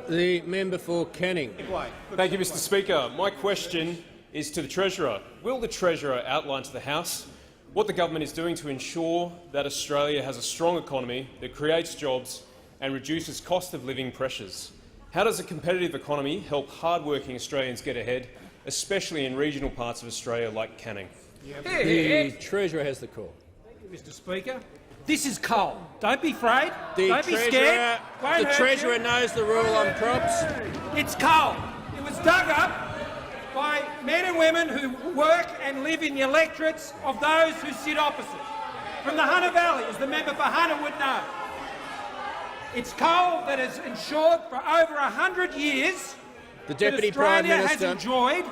The member for Canning. Thank you, Mr Speaker. My question is to the Treasurer. Will the Treasurer outline to the House what the government is doing to ensure that Australia has a strong economy that creates jobs and reduces cost of living pressures? How does a competitive economy help hard-working Australians get ahead, especially in regional parts of Australia like Canning? The Treasurer has the call. Thank you, Mr Speaker. This is coal. Don't be afraid. Don't be Treasurer, scared. The Treasurer knows the rule on crops. It's coal. It was dug up by men and women who work and live in the electorates of those who sit opposite. From the Hunter Valley, as the member for Hunter would know. It's coal that has ensured for over 100 years The Deputy that Prime Australia Minister has enjoyed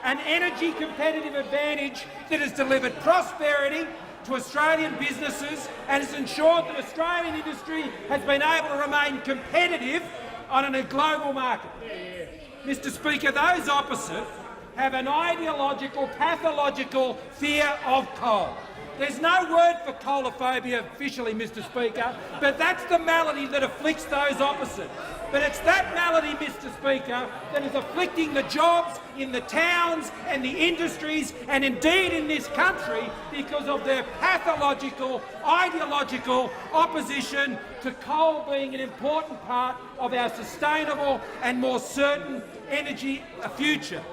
an energy competitive advantage that has delivered prosperity to Australian businesses and has ensured that Australian industry has been able to remain competitive on a global market. Mr Speaker, those opposite have an ideological, pathological fear of coal. There's no word for coalophobia officially, Mr Speaker, but that's the malady that afflicts those opposite. But it's that malady, Mr Speaker, that is afflicting the jobs in the towns and the industries and indeed in this country because of their pathological, ideological opposition to coal being an important part of our sustainable and more certain energy future.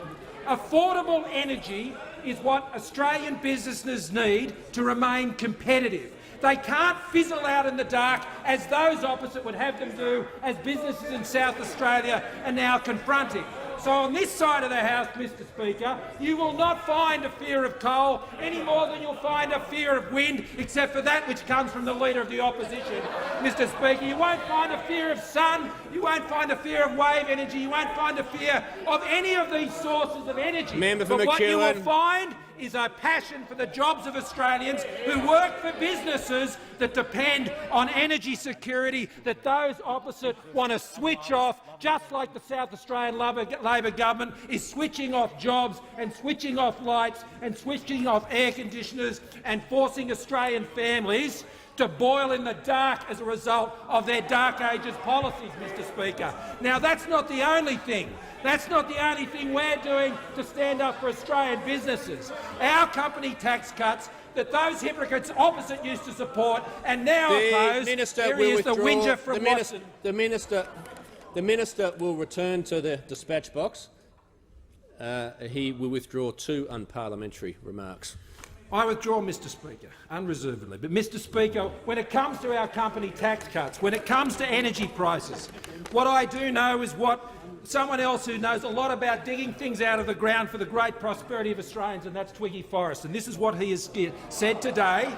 Affordable energy is what Australian businesses need to remain competitive. They can't fizzle out in the dark as those opposite would have them do, as businesses in South Australia are now confronting. So on this side of the House, Mr Speaker, you will not find a fear of coal any more than you'll find a fear of wind, except for that which comes from the Leader of the Opposition. Mr Speaker, you won't find a fear of sun, you won't find a fear of wave energy, you won't find a fear of any of these sources of energy. But what you will find is a passion for the jobs of Australians who work for businesses that depend on energy security that those opposite want to switch off, just like the South Australian Labor government is switching off jobs and switching off lights and switching off air conditioners and forcing Australian families to boil in the dark as a result of their dark ages policies, Mr Speaker. Now, that's not the only thing. That's not the only thing we're doing to stand up for Australian businesses. Our company tax cuts that those hypocrites opposite used to support and now oppose. Here is the whinger from Watson. The minister will return to the dispatch box. He will withdraw 2 unparliamentary remarks. I withdraw, Mr Speaker, unreservedly. But, Mr Speaker, when it comes to our company tax cuts, when it comes to energy prices, what I do know is what someone else who knows a lot about digging things out of the ground for the great prosperity of Australians, and that's Twiggy Forrest. And this is what he has said today.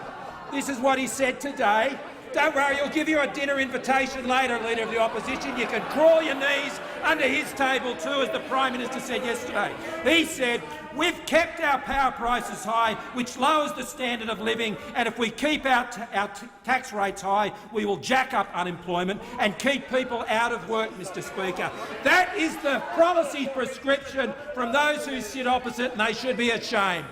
This is what he said today. Don't worry, he'll give you a dinner invitation later, Leader of the Opposition. You can crawl your knees under his table too, as the Prime Minister said yesterday. He said, we've kept our power prices high, which lowers the standard of living, and if we keep our tax rates high, we will jack up unemployment and keep people out of work, Mr Speaker. That is the policy prescription from those who sit opposite, and they should be ashamed.